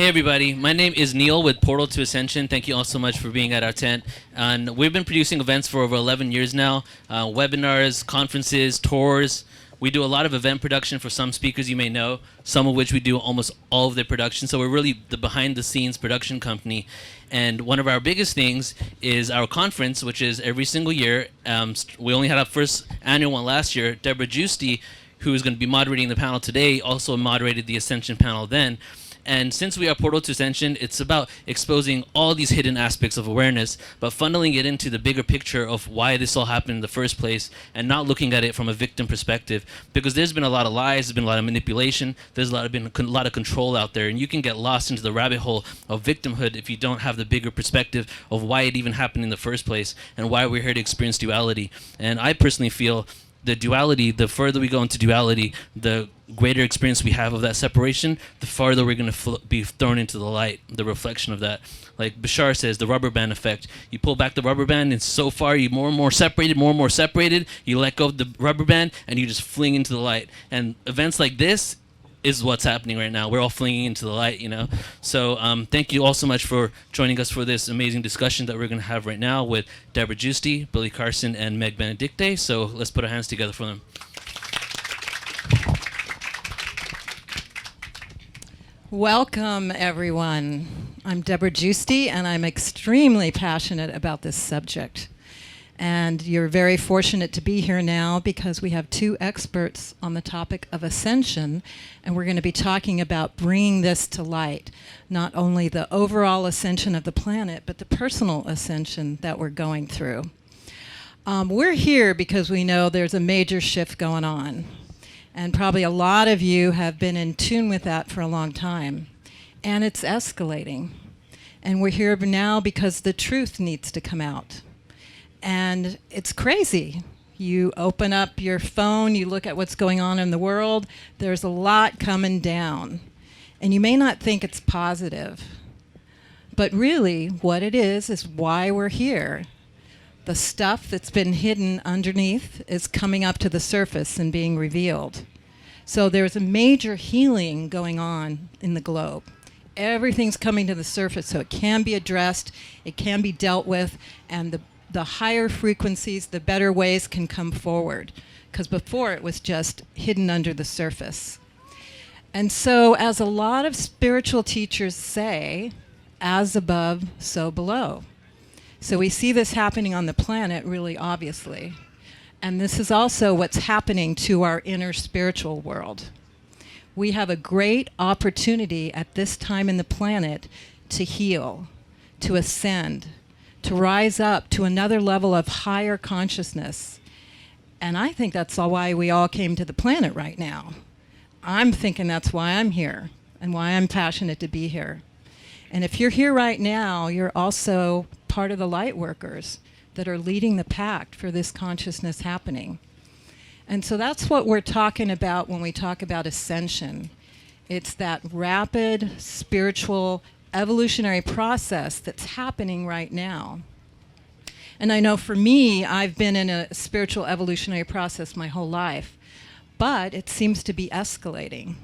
Hey everybody, my name is Neil with Portal to Ascension. Thank you all so much for being at our tent. And we've been producing events for over 11 years now, webinars, conferences, tours. We do a lot of event production for some speakers you may know, some of which we do almost all of their production. So we're really the behind the scenes production company. And one of our biggest things is our conference, which is every single year. We only had our first annual one last year. Debra Giusti, who is going to be moderating the panel today, also moderated the Ascension panel then. And since we are Portal to Ascension, it's about exposing all these hidden aspects of awareness, but funneling it into the bigger picture of why this all happened in the first place, and not looking at it from a victim perspective. Because there's been a lot of lies, there's been a lot of manipulation, there's been a lot of control out there, and you can get lost into the rabbit hole of victimhood if you don't have the bigger perspective of why it even happened in the first place, and why we're here to experience duality. And I personally feel the duality, the further we go into duality, the greater experience we have of that separation, the farther we're going to be thrown into the light, the reflection of that. Like Bashar says, the rubber band effect. You pull back the rubber band, and so far you're more and more separated. You let go of the rubber band, and you just fling into the light. And events like this is what's happening right now. We're all flinging into the light, you know. So thank you all so much for joining us for this amazing discussion that we're going to have right now with Debra Giusti, Billy Carson, and Meg Benedicte. So let's put our hands together for them. Welcome, everyone. I'm Debra Giusti, and I'm extremely passionate about this subject. And you're very fortunate to be here now because we have two experts on the topic of ascension, and we're going to be talking about bringing this to light, not only the overall ascension of the planet, but the personal ascension that we're going through. We're here because we know there's a major shift going on, and probably a lot of you have been in tune with that for a long time, and it's escalating. And we're here now because the truth needs to come out. And it's crazy. You open up your phone, you look at what's going on in the world, there's a lot coming down. And you may not think it's positive, but really what it is why we're here. The stuff that's been hidden underneath is coming up to the surface and being revealed. So there's a major healing going on in the globe. Everything's coming to the surface, so it can be addressed, it can be dealt with, and the higher frequencies, the better ways can come forward, because before it was just hidden under the surface. And so, as a lot of spiritual teachers say, as above, so below. So we see this happening on the planet really obviously. And this is also what's happening to our inner spiritual world. We have a great opportunity at this time in the planet to heal, to ascend, to rise up to another level of higher consciousness. And I think that's why we all came to the planet right now. I'm thinking that's why I'm here and why I'm passionate to be here. And if you're here right now, you're also part of the light workers that are leading the pact for this consciousness happening. And so that's what we're talking about when we talk about ascension. It's that rapid spiritual evolutionary process that's happening right now. And I know for me, I've been in a spiritual evolutionary process my whole life, but it seems to be escalating.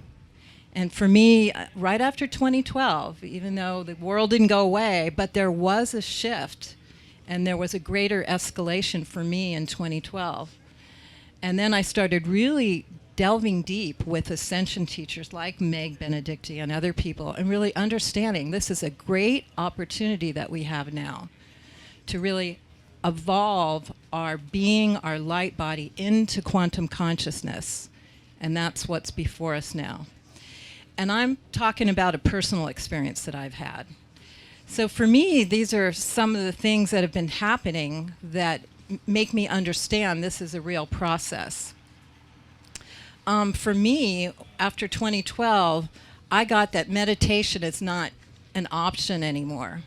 And for me, right after 2012, even though the world didn't go away, but there was a shift, and there was a greater escalation for me in 2012. And then I started really delving deep with ascension teachers like Meg Benedicte and other people, and really understanding this is a great opportunity that we have now to really evolve our being, our light body into quantum consciousness. And that's what's before us now. And I'm talking about a personal experience that I've had. So for me, these are some of the things that have been happening that make me understand this is a real process. For me, after 2012, I got that meditation is not an option anymore.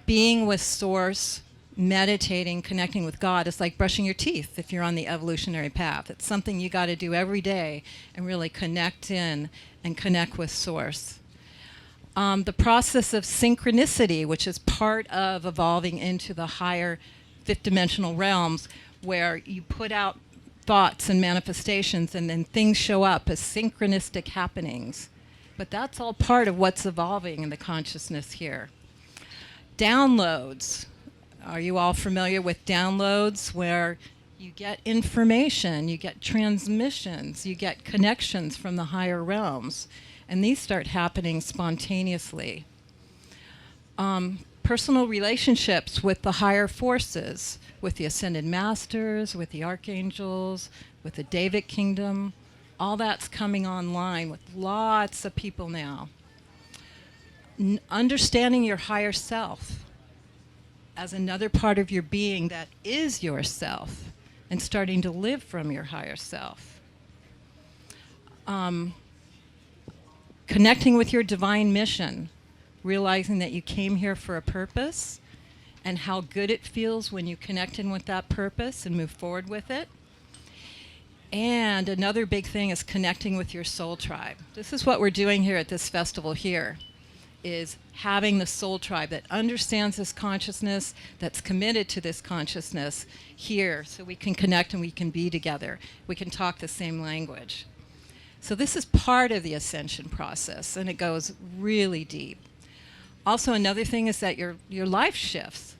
Being with Source, meditating, connecting with God is like brushing your teeth if you're on the evolutionary path. It's something you got to do every day and really connect in and connect with Source. The process of synchronicity, which is part of evolving into the higher fifth dimensional realms, where you put out thoughts and manifestations, and then things show up as synchronistic happenings. But that's all part of what's evolving in the consciousness here. Downloads. Are you all familiar with downloads, where you get information, you get transmissions, you get connections from the higher realms, and these start happening spontaneously. Personal relationships with the higher forces, with the ascended masters, with the archangels, with the Davic kingdom, all that's coming online with lots of people now. Understanding your higher self as another part of your being that is yourself, and starting to live from your higher self. Connecting with your divine mission, realizing that you came here for a purpose, and how good it feels when you connect in with that purpose and move forward with it. And another big thing is connecting with your soul tribe. This is what we're doing here at this festival here, is having the soul tribe that understands this consciousness, that's committed to this consciousness here, so we can connect and we can be together. We can talk the same language. So this is part of the ascension process, and it goes really deep. Also, another thing is that your life shifts.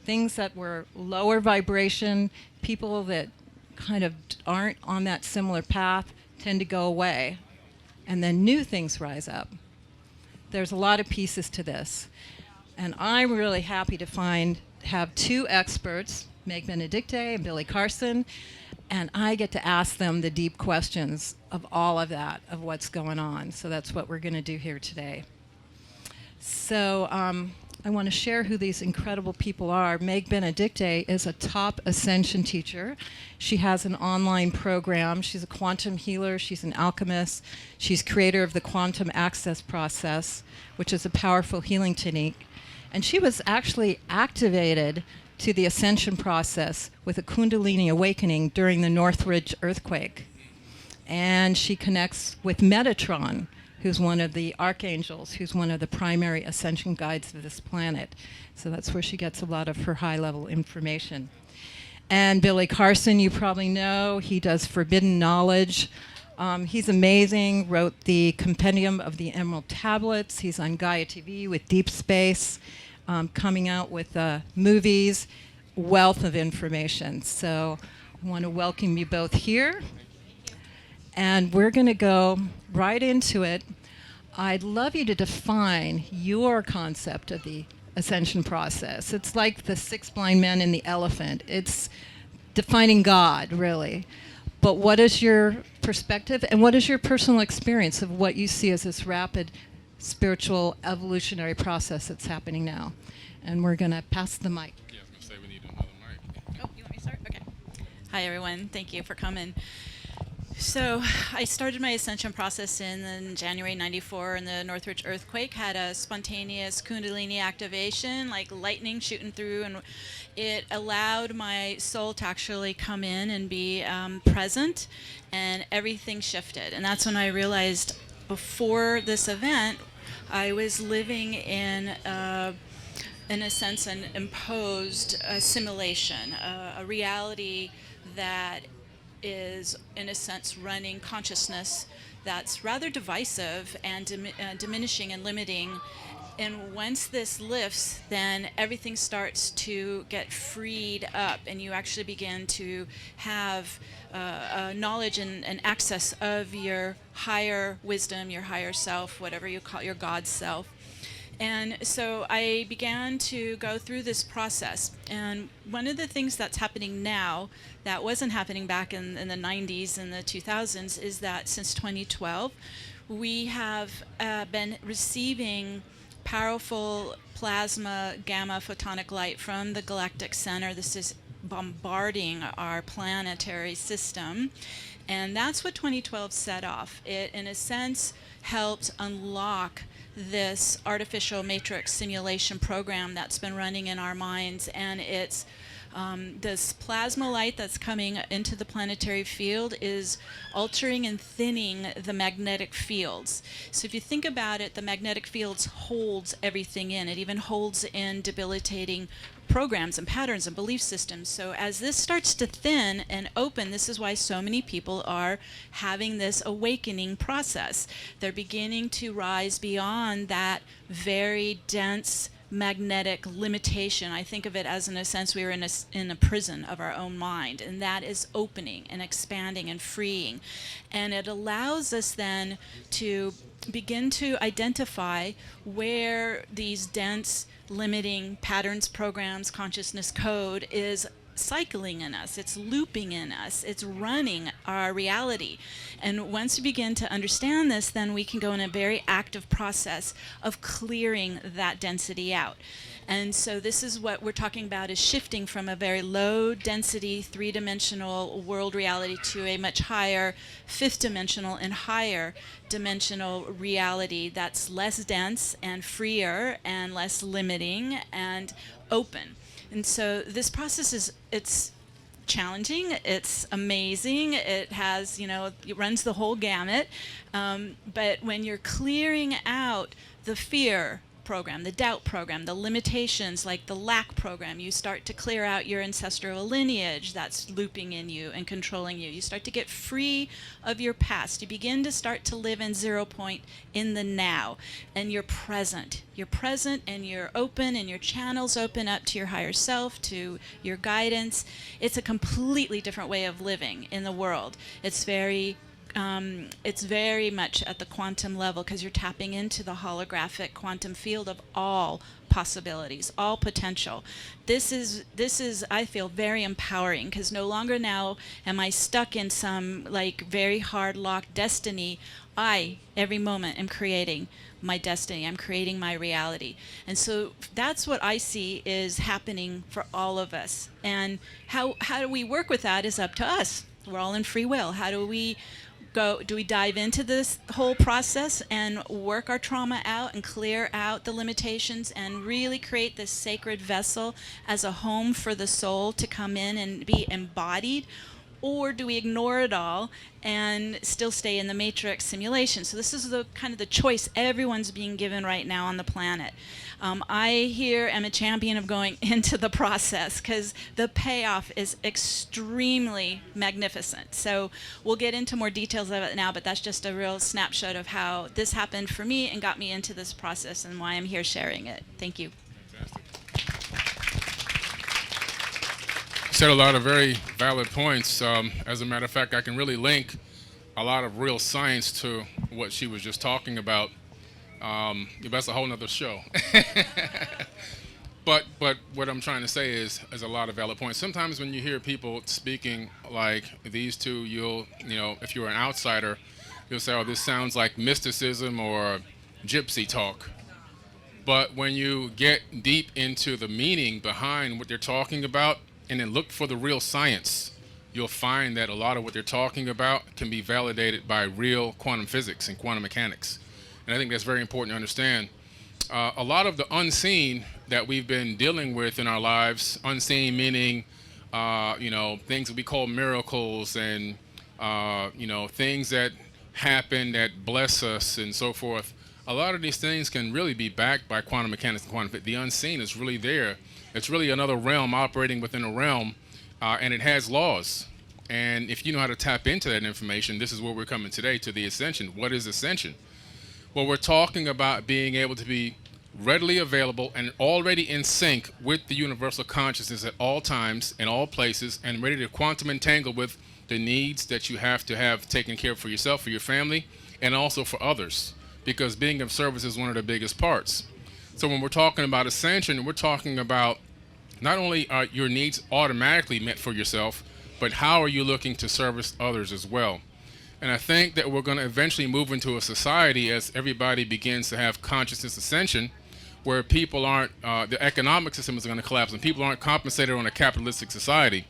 Things that were lower vibration, people that kind of aren't on that similar path tend to go away, and then new things rise up. There's a lot of pieces to this, and I'm really happy to have two experts, Meg Benedicte and Billy Carson, and I get to ask them the deep questions of all of that, of what's going on. So that's what we're going to do here today. So I want to share who these incredible people are. Meg Benedicte is a top Ascension teacher. She has an online program. She's a quantum healer. She's an alchemist. She's creator of the quantum access process, which is a powerful healing technique. And she was actually activated to the Ascension process with a Kundalini awakening during the Northridge earthquake. And she connects with Metatron, who's one of the archangels, who's one of the primary ascension guides of this planet. So that's where she gets a lot of her high-level information. And Billy Carson, you probably know, he does Forbidden Knowledge. He's amazing, wrote the Compendium of the Emerald Tablets. He's on Gaia TV with Deep Space, coming out with movies, wealth of information. So I want to welcome you both here. And we're going to go right into it. I'd love you to define your concept of the ascension process. It's like the six blind men and the elephant. It's defining God, really. But what is your perspective, and what is your personal experience of what you see as this rapid spiritual evolutionary process that's happening now? And we're going to pass the mic. Yeah, I was going to say we need another mic. Oh, you want me to start? Okay. Hi, everyone. Thank you for coming. So I started my ascension process in January '94 in the Northridge earthquake. Had a spontaneous Kundalini activation, like lightning shooting through, and it allowed my soul to actually come in and be present, and everything shifted. And that's when I realized, before this event, I was living in a sense, an imposed simulation, a reality that is, in a sense, running consciousness that's rather divisive and diminishing and limiting. And once this lifts, then everything starts to get freed up, and you actually begin to have knowledge and access of your higher wisdom, your higher self, whatever you call your God self. And so I began to go through this process. And one of the things that's happening now that wasn't happening back in the 90s and the 2000s is that since 2012, we have been receiving powerful plasma gamma photonic light from the galactic center. This is bombarding our planetary system. And that's what 2012 set off. It, in a sense, helped unlock this artificial matrix simulation program that's been running in our minds, and it's This plasma light that's coming into the planetary field is altering and thinning the magnetic fields. So if you think about it, the magnetic fields holds everything in. It even holds in debilitating programs and patterns and belief systems. So as this starts to thin and open, this is why so many people are having this awakening process. They're beginning to rise beyond that very dense magnetic limitation. I think of it as, in a sense, we were in a prison of our own mind, and that is opening and expanding and freeing. And it allows us then to begin to identify where these dense limiting patterns, programs, consciousness code is cycling in us, it's looping in us, it's running our reality. And once we begin to understand this, then we can go in a very active process of clearing that density out. And so this is what we're talking about, is shifting from a very low density, three-dimensional world reality to a much higher, fifth-dimensional and higher dimensional reality that's less dense and freer and less limiting and open. And so this process it's challenging, it's amazing, it has, it runs the whole gamut, but when you're clearing out the fear program, the doubt program, the limitations like the lack program, you start to clear out your ancestral lineage that's looping in you and controlling you. You start to get free of your past. You begin to start to live in 0 point in the now, and you're present. You're present and you're open, and your channels open up to your higher self, to your guidance. It's a completely different way of living in the world. It's very much at the quantum level, because you're tapping into the holographic quantum field of all possibilities, all potential. This is I feel very empowering, because no longer now am I stuck in some very hard locked destiny. I every moment am creating my destiny. I'm creating my reality. And so that's what I see is happening for all of us. And how do we work with that is up to us. We're all in free will. How do we dive into this whole process and work our trauma out and clear out the limitations and really create this sacred vessel as a home for the soul to come in and be embodied? Or do we ignore it all and still stay in the matrix simulation? So this is the kind of the choice everyone's being given right now on the planet. I here am a champion of going into the process, because the payoff is extremely magnificent. So we'll get into more details of it now, but that's just a real snapshot of how this happened for me and got me into this process and why I'm here sharing it. Thank you. Fantastic. Said a lot of very valid points. As a matter of fact, I can really link a lot of real science to what she was just talking about. That's a whole nother show. But what I'm trying to say is a lot of valid points. Sometimes when you hear people speaking like these two, if you're an outsider, you'll say, oh, this sounds like mysticism or gypsy talk. But when you get deep into the meaning behind what they're talking about, and then look for the real science, you'll find that a lot of what they're talking about can be validated by real quantum physics and quantum mechanics. And I think that's very important to understand. A lot of the unseen that we've been dealing with in our lives, unseen meaning, things that we call miracles and, things that happen that bless us and so forth. A lot of these things can really be backed by quantum mechanics and quantum physics. The unseen is really there. It's really another realm operating within a realm, and it has laws. And if you know how to tap into that information, this is where we're coming today, to the Ascension. What is Ascension? Well, we're talking about being able to be readily available and already in sync with the universal consciousness at all times, in all places, and ready to quantum entangle with the needs that you have to have taken care of for yourself, for your family, and also for others, because being of service is one of the biggest parts. So when we're talking about Ascension, we're talking about not only are your needs automatically met for yourself, but how are you looking to service others as well? And I think that we're going to eventually move into a society as everybody begins to have consciousness ascension, where people aren't, the economic system is going to collapse and people aren't compensated on a capitalistic society.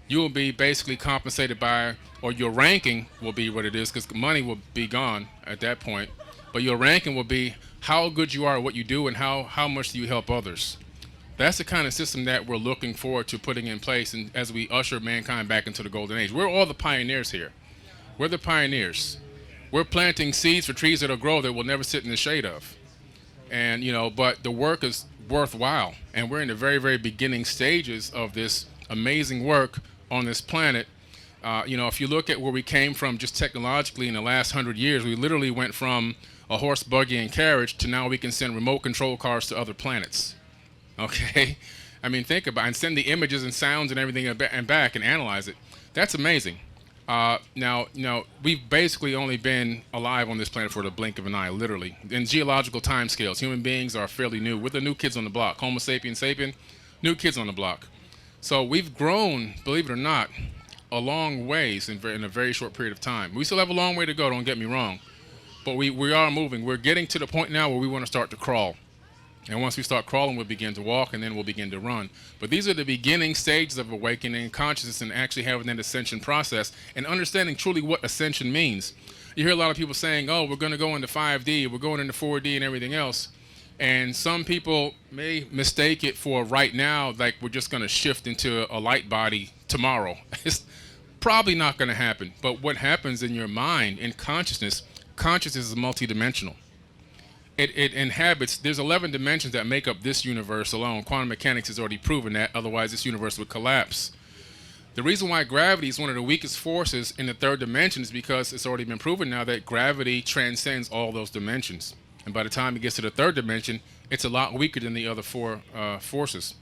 You will be basically compensated by, or your ranking will be what it is, because money will be gone at that point. But your ranking will be how good you are at what you do and how much do you help others. That's the kind of system that we're looking forward to putting in place, and as we usher mankind back into the golden age. We're all the pioneers here. We're the pioneers. We're planting seeds for trees that'll grow that we'll never sit in the shade of. And, but the work is worthwhile. And we're in the very, very beginning stages of this amazing work on this planet. If you look at where we came from just technologically in the last 100 years, we literally went from a horse, buggy, and carriage to now we can send remote control cars to other planets. Okay? I mean, think about it, and send the images and sounds and everything and back and analyze it. That's amazing. Now, we've basically only been alive on this planet for the blink of an eye, literally. In geological timescales, human beings are fairly new. We're the new kids on the block. Homo sapiens sapien, new kids on the block. So we've grown, believe it or not, a long ways in a very short period of time. We still have a long way to go, don't get me wrong. But we are moving. We're getting to the point now where we want to start to crawl. And once we start crawling, we'll begin to walk, and then we'll begin to run. But these are the beginning stages of awakening consciousness and actually having that ascension process and understanding truly what ascension means. You hear a lot of people saying, oh, we're going to go into 5D, we're going into 4D and everything else. And some people may mistake it for right now, like we're just going to shift into a light body tomorrow. It's probably not going to happen. But what happens in your mind, in consciousness is multidimensional. It inhabits, there's 11 dimensions that make up this universe alone. Quantum mechanics has already proven that, otherwise this universe would collapse. The reason why gravity is one of the weakest forces in the third dimension is because it's already been proven now that gravity transcends all those dimensions. And by the time it gets to the third dimension, it's a lot weaker than the other four forces.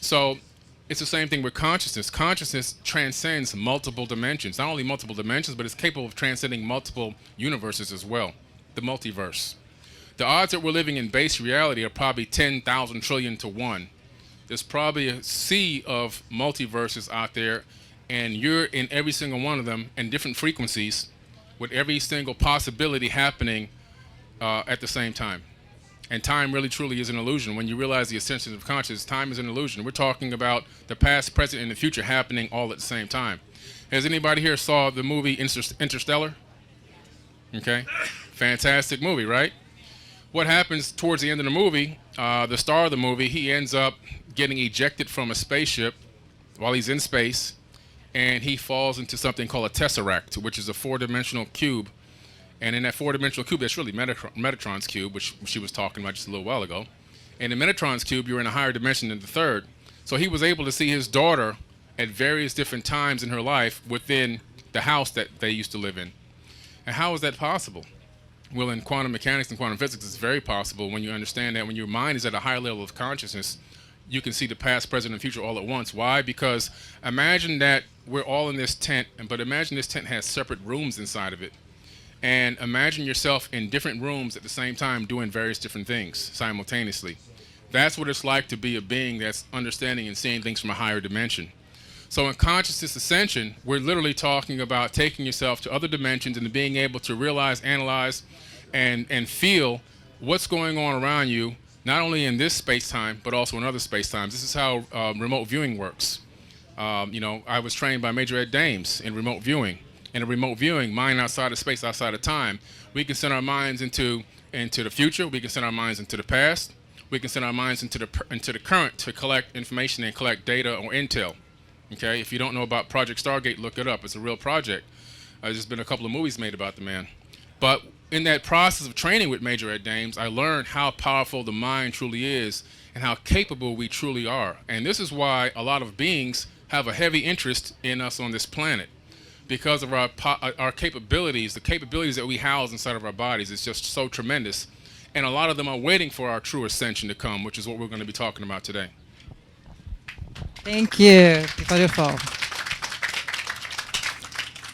So it's the same thing with consciousness. Consciousness transcends multiple dimensions. Not only multiple dimensions, but it's capable of transcending multiple universes as well, the multiverse. The odds that we're living in base reality are probably 10,000 trillion to 1. There's probably a sea of multiverses out there, and you're in every single one of them in different frequencies with every single possibility happening at the same time. And time really truly is an illusion. When you realize the ascension of consciousness, time is an illusion. We're talking about the past, present, and the future happening all at the same time. Has anybody here saw the movie Interstellar? Okay. Fantastic movie, right? What happens towards the end of the movie, the star of the movie, he ends up getting ejected from a spaceship while he's in space, and he falls into something called a tesseract, which is a four-dimensional cube. And in that four-dimensional cube, that's really Metatron's cube, which she was talking about just a little while ago. And in Metatron's cube, you're in a higher dimension than the third. So he was able to see his daughter at various different times in her life within the house that they used to live in. And how is that possible? Well, in quantum mechanics and quantum physics, it's very possible when you understand that when your mind is at a higher level of consciousness, you can see the past, present, and future all at once. Why? Because imagine that we're all in this tent, but imagine this tent has separate rooms inside of it. And imagine yourself in different rooms at the same time doing various different things simultaneously. That's what it's like to be a being that's understanding and seeing things from a higher dimension. So in consciousness ascension, we're literally talking about taking yourself to other dimensions and being able to realize, analyze, and feel what's going on around you, not only in this space-time, but also in other space-times. This is how remote viewing works. I was trained by Major Ed Dames in remote viewing. In remote viewing, mind outside of space, outside of time, we can send our minds into the future. We can send our minds into the past. We can send our minds into the current to collect information and collect data or intel. Okay, if you don't know about Project Stargate, look it up. It's a real project. There's been a couple of movies made about the man. But in that process of training with Major Ed Dames, I learned how powerful the mind truly is and how capable we truly are. And this is why a lot of beings have a heavy interest in us on this planet, because of our capabilities, the capabilities that we house inside of our bodies is just so tremendous. And a lot of them are waiting for our true ascension to come, which is what we're going to be talking about today. Thank you. Beautiful.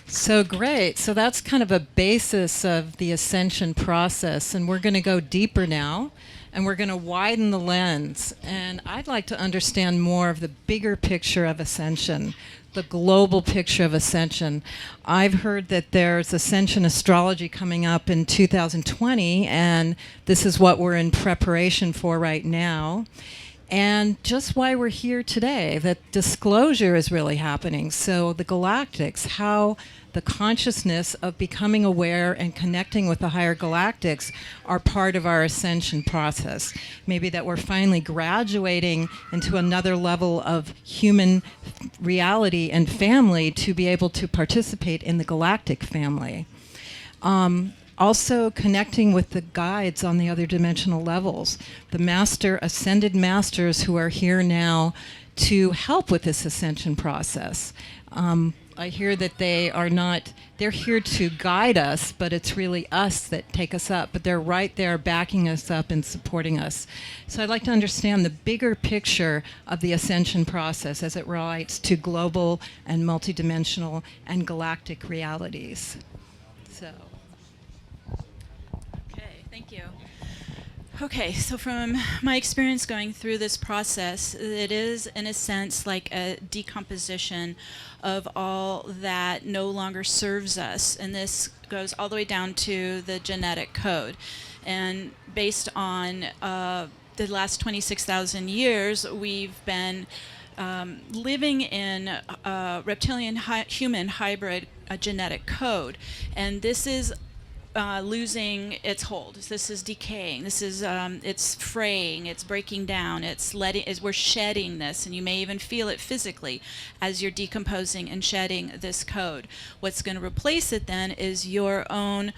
So great. So that's kind of a basis of the ascension process. And we're going to go deeper now, and we're going to widen the lens. And I'd like to understand more of the bigger picture of ascension, the global picture of ascension. I've heard that there's ascension astrology coming up in 2020, and this is what we're in preparation for right now. and just why we're here today, that disclosure is really happening. So the galactics, how the consciousness of becoming aware and connecting with the higher galactics are part of our ascension process. Maybe that we're finally graduating into another level of human reality and family to be able to participate in the galactic family. Also connecting with the guides on the other dimensional levels, the ascended masters who are here now to help with this ascension process. I hear that they're here to guide us, but it's really us that take us up, but they're right there backing us up and supporting us. So I'd like to understand the bigger picture of the ascension process as it relates to global and multidimensional and galactic realities. So. Thank you. Okay, so from my experience going through this process, it is, in a sense, like a decomposition of all that no longer serves us. And this goes all the way down to the genetic code. And based on the last 26,000 years, we've been living in reptilian-human hybrid genetic code. And this is losing its hold. This is decaying. This is it's fraying. It's breaking down. We're shedding this, and you may even feel it physically as you're decomposing and shedding this code. What's going to replace it then is your own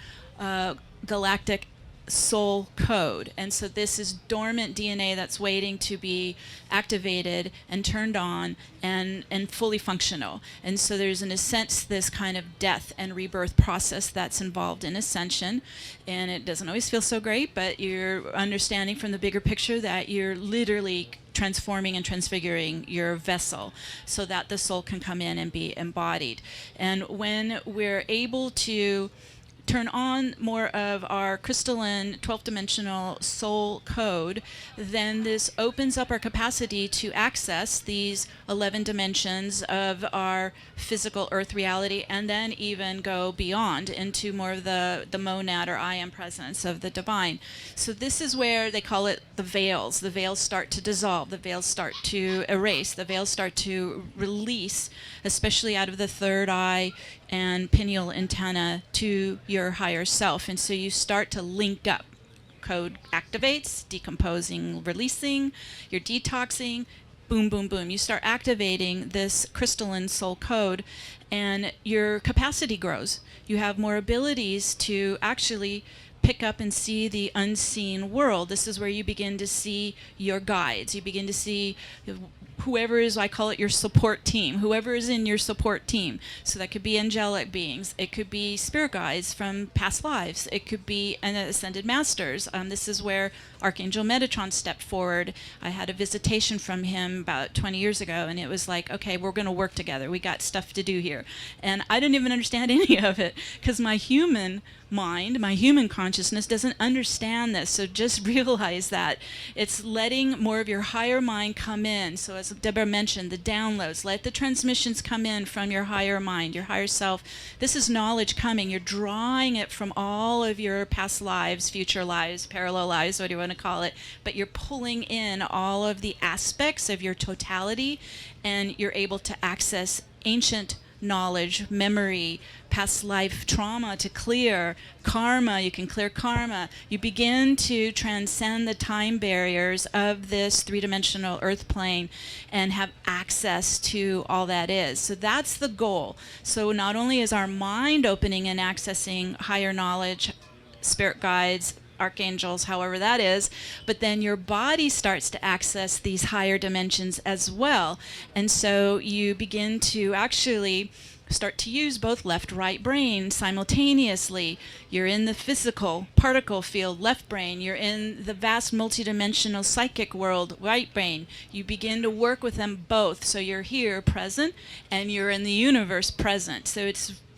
galactic soul code. And so this is dormant DNA that's waiting to be activated and turned on and fully functional. And so there's, in a sense, this kind of death and rebirth process that's involved in ascension. And it doesn't always feel so great, but you're understanding from the bigger picture that you're literally transforming and transfiguring your vessel so that the soul can come in and be embodied. And when we're able to turn on more of our crystalline 12th dimensional soul code, then this opens up our capacity to access these 11 dimensions of our physical earth reality, and then even go beyond into more of the monad or I am presence of the divine. So this is where they call it the veils. The veils start to dissolve, the veils start to erase, the veils start to release, especially out of the third eye and pineal antenna to your higher self. And so you start to link up. Code activates, decomposing, releasing, you're detoxing, boom, boom, boom. You start activating this crystalline soul code, and your capacity grows. You have more abilities to actually pick up and see the unseen world. This is where you begin to see your guides. You begin to see whoever is, I call it your support team, whoever is in your support team. So that could be angelic beings. It could be spirit guides from past lives. It could be an ascended masters. This is where Archangel Metatron stepped forward. I had a visitation from him about 20 years ago, and it was like, okay, we're going to work together. We got stuff to do here. And I didn't even understand any of it because my human mind, my human consciousness doesn't understand this. So just realize that it's letting more of your higher mind come in. So as Debra mentioned, the downloads, let the transmissions come in from your higher mind, your higher self. This is knowledge coming. You're drawing it from all of your past lives, future lives, parallel lives, what do you want to call it, but you're pulling in all of the aspects of your totality, and you're able to access ancient knowledge, memory, past life trauma to clear, karma, you can clear karma. You begin to transcend the time barriers of this three-dimensional earth plane and have access to all that is. So that's the goal. So not only is our mind opening and accessing higher knowledge, spirit guides, archangels, however that is, but then your body starts to access these higher dimensions as well. And so you begin to actually start to use both left, right brain simultaneously. You're in the physical particle field, left brain. You're in the vast multidimensional psychic world, right brain. You begin to work with them both. So you're here present, and you're in the universe present. So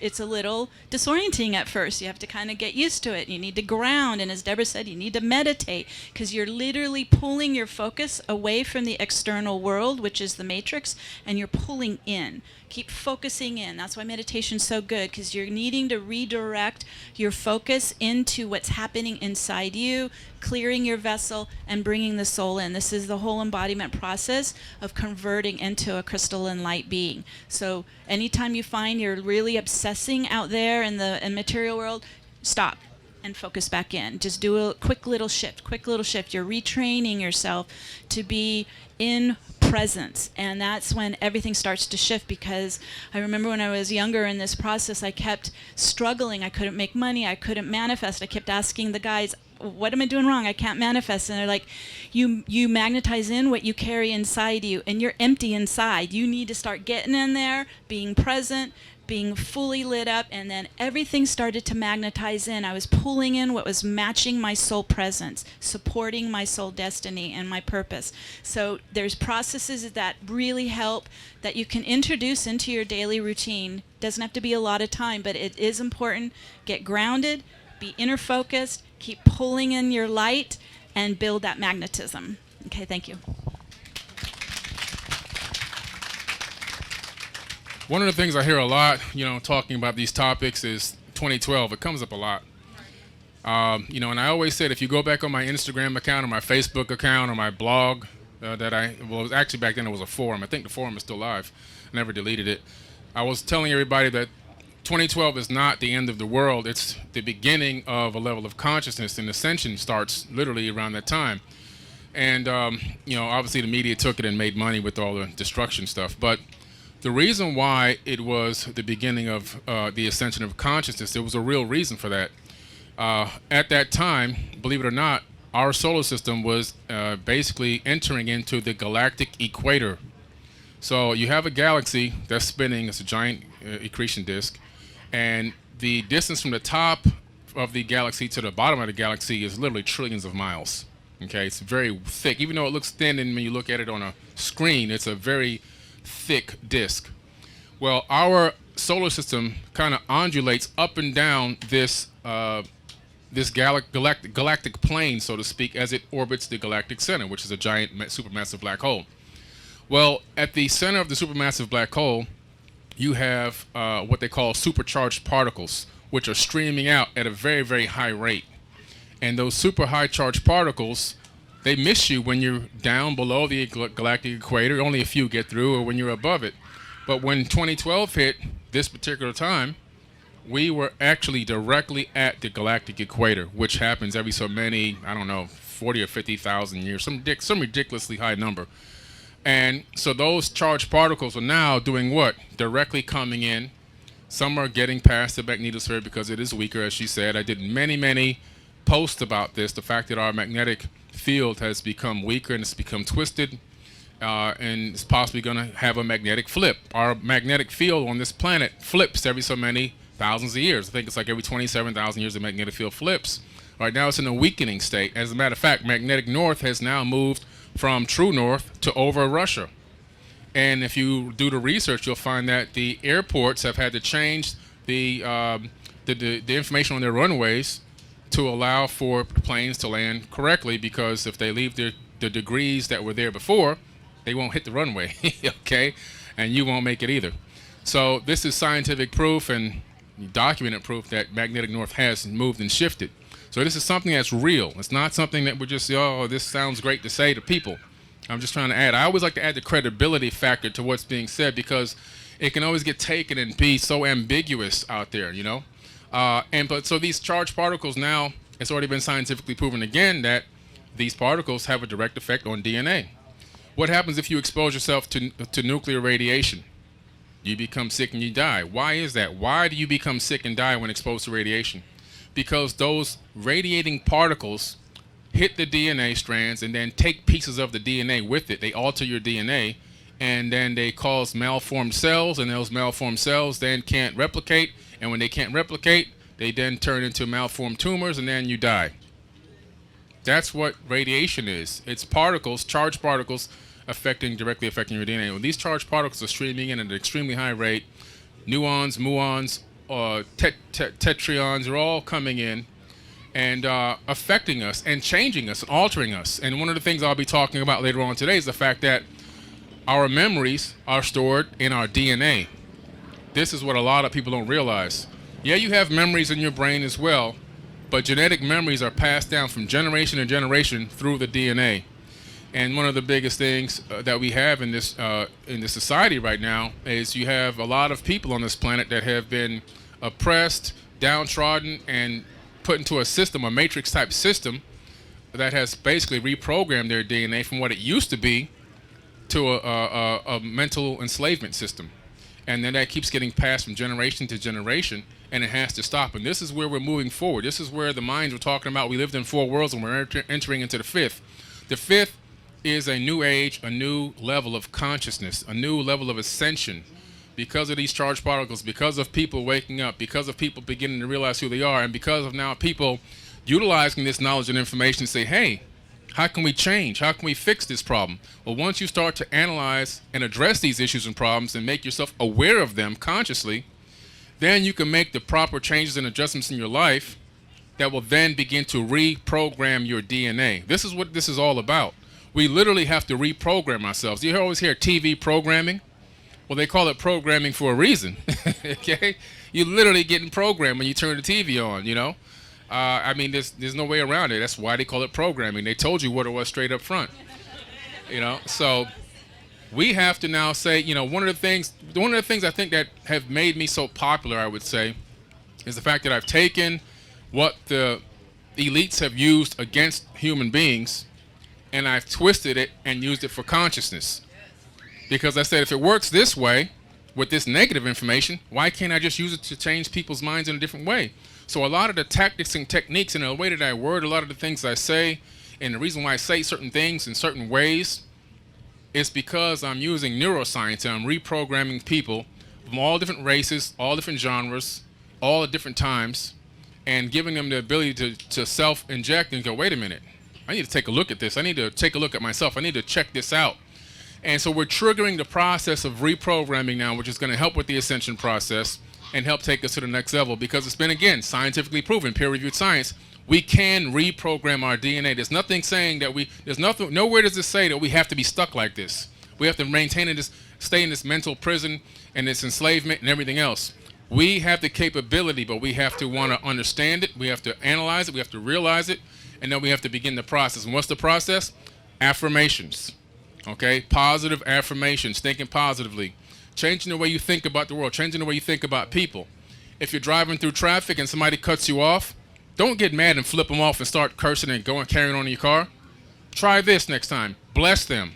it's a little disorienting at first. You have to kind of get used to it. You need to ground, and as Debra said, you need to meditate, because you're literally pulling your focus away from the external world, which is the matrix, and you're pulling in. Keep focusing in. That's why meditation's so good, because you're needing to redirect your focus into what's happening inside you, clearing your vessel and bringing the soul in. This is the whole embodiment process of converting into a crystalline light being. So anytime you find you're really obsessing out there in the material world, stop and focus back in. Just do a quick little shift. You're retraining yourself to be in presence, and that's when everything starts to shift. Because I remember when I was younger in this process, I kept struggling. I couldn't make money. I couldn't manifest. I kept asking the guys, what am I doing wrong? I can't manifest. And they're like, you magnetize in what you carry inside you, and you're empty inside. You need to start getting in there, being present, being fully lit up, and then everything started to magnetize in. I was pulling in what was matching my soul presence, supporting my soul destiny and my purpose. So there's processes that really help that you can introduce into your daily routine. Doesn't have to be a lot of time, but it is important. Get grounded, be inner focused, keep pulling in your light, and build that magnetism. Okay, thank you. One of the things I hear a lot, talking about these topics is 2012. It comes up a lot. And I always said, if you go back on my Instagram account or my Facebook account or my blog, it was actually back then it was a forum. I think the forum is still live. I never deleted it. I was telling everybody that 2012 is not the end of the world. It's the beginning of a level of consciousness, and Ascension starts literally around that time. And, obviously the media took it and made money with all the destruction stuff. But the reason why it was the beginning of the ascension of consciousness, there was a real reason for that. At that time, believe it or not, our solar system was basically entering into the galactic equator. So you have a galaxy that's spinning. It's a giant accretion disk. And the distance from the top of the galaxy to the bottom of the galaxy is literally trillions of miles. Okay, it's very thick. Even though it looks thin, and when you look at it on a screen, it's a very thick disk. Well, our solar system kind of undulates up and down this galactic plane, so to speak, as it orbits the galactic center, which is a giant supermassive black hole. Well, at the center of the supermassive black hole, you have what they call supercharged particles, which are streaming out at a very, very high rate. And those super high charged particles, they miss you when you're down below the galactic equator. Only a few get through, or when you're above it. But when 2012 hit, this particular time, we were actually directly at the galactic equator, which happens every so many, 40 or 50,000 years, some ridiculously high number. And so those charged particles are now doing what? Directly coming in. Some are getting past the magnetosphere because it is weaker, as she said. I did many, many posts about this, the fact that our magnetic field has become weaker and it's become twisted, and it's possibly going to have a magnetic flip. Our magnetic field on this planet flips every so many thousands of years. I think it's like every 27,000 years the magnetic field flips. Right now it's in a weakening state. As a matter of fact, magnetic north has now moved from true north to over Russia. And if you do the research, you'll find that the airports have had to change the information on their runways to allow for planes to land correctly, because if they leave the degrees that were there before, they won't hit the runway, okay? And you won't make it either. So this is scientific proof and documented proof that magnetic north has moved and shifted. So this is something that's real. It's not something that we're just, this sounds great to say to people. I'm just trying to add. I always like to add the credibility factor to what's being said, because it can always get taken and be so ambiguous out there, But so these charged particles now, it's already been scientifically proven again that these particles have a direct effect on DNA. What happens if you expose yourself to nuclear radiation? You become sick and you die. Why is that? Why do you become sick and die when exposed to radiation? Because those radiating particles hit the DNA strands and then take pieces of the DNA with it. They alter your DNA, and then they cause malformed cells, and those malformed cells then can't replicate. And when they can't replicate, they then turn into malformed tumors, and then you die. That's what radiation is. It's particles, charged particles, directly affecting your DNA. When these charged particles are streaming in at an extremely high rate, nuons, muons, tetrions are all coming in and affecting us and changing us and altering us. And one of the things I'll be talking about later on today is the fact that our memories are stored in our DNA. This is what a lot of people don't realize. Yeah, you have memories in your brain as well, but genetic memories are passed down from generation to generation through the DNA. And one of the biggest things that we have in this society right now is you have a lot of people on this planet that have been oppressed, downtrodden, and put into a system, a matrix type system, that has basically reprogrammed their DNA from what it used to be to a mental enslavement system. And then that keeps getting passed from generation to generation, and it has to stop. And this is where we're moving forward. This is where the minds were talking about. We lived in 4 worlds, and we're entering into the 5th. The 5th is a new age, a new level of consciousness, a new level of ascension, because of these charged particles, because of people waking up, because of people beginning to realize who they are, and because of now people utilizing this knowledge and information to say, hey, how can we change? How can we fix this problem? Well, once you start to analyze and address these issues and problems and make yourself aware of them consciously, then you can make the proper changes and adjustments in your life that will then begin to reprogram your DNA. This is what this is all about. We literally have to reprogram ourselves. You always hear TV programming. Well, they call it programming for a reason. Okay? You're literally getting programmed when you turn the TV on, you know? I mean, there's no way around it. That's why they call it programming. They told you what it was straight up front. You know? So we have to now say, you know, one of the things I think that have made me so popular, I would say, is the fact that I've taken what the elites have used against human beings, and I've twisted it and used it for consciousness. Because I said, if it works this way, with this negative information, why can't I just use it to change people's minds in a different way? So a lot of the tactics and techniques and the way that I word a lot of the things I say, and the reason why I say certain things in certain ways, is because I'm using neuroscience and I'm reprogramming people from all different races, all different genres, all at different times, and giving them the ability to self-inject and go, wait a minute, I need to take a look at this. I need to take a look at myself. I need to check this out. And so we're triggering the process of reprogramming now, which is going to help with the ascension process and help take us to the next level, because it's been, again, scientifically proven, peer-reviewed science, we can reprogram our DNA. There's nothing saying that nowhere does it say that we have to be stuck like this. We have to maintain this, stay in this mental prison and this enslavement and everything else. We have the capability, but we have to want to understand it. We have to analyze it. We have to realize it. And then we have to begin the process. And what's the process? Affirmations. Okay? Positive affirmations, thinking positively. Changing the way you think about the world, changing the way you think about people. If you're driving through traffic and somebody cuts you off, don't get mad and flip them off and start cursing and carrying on in your car. Try this next time. Bless them.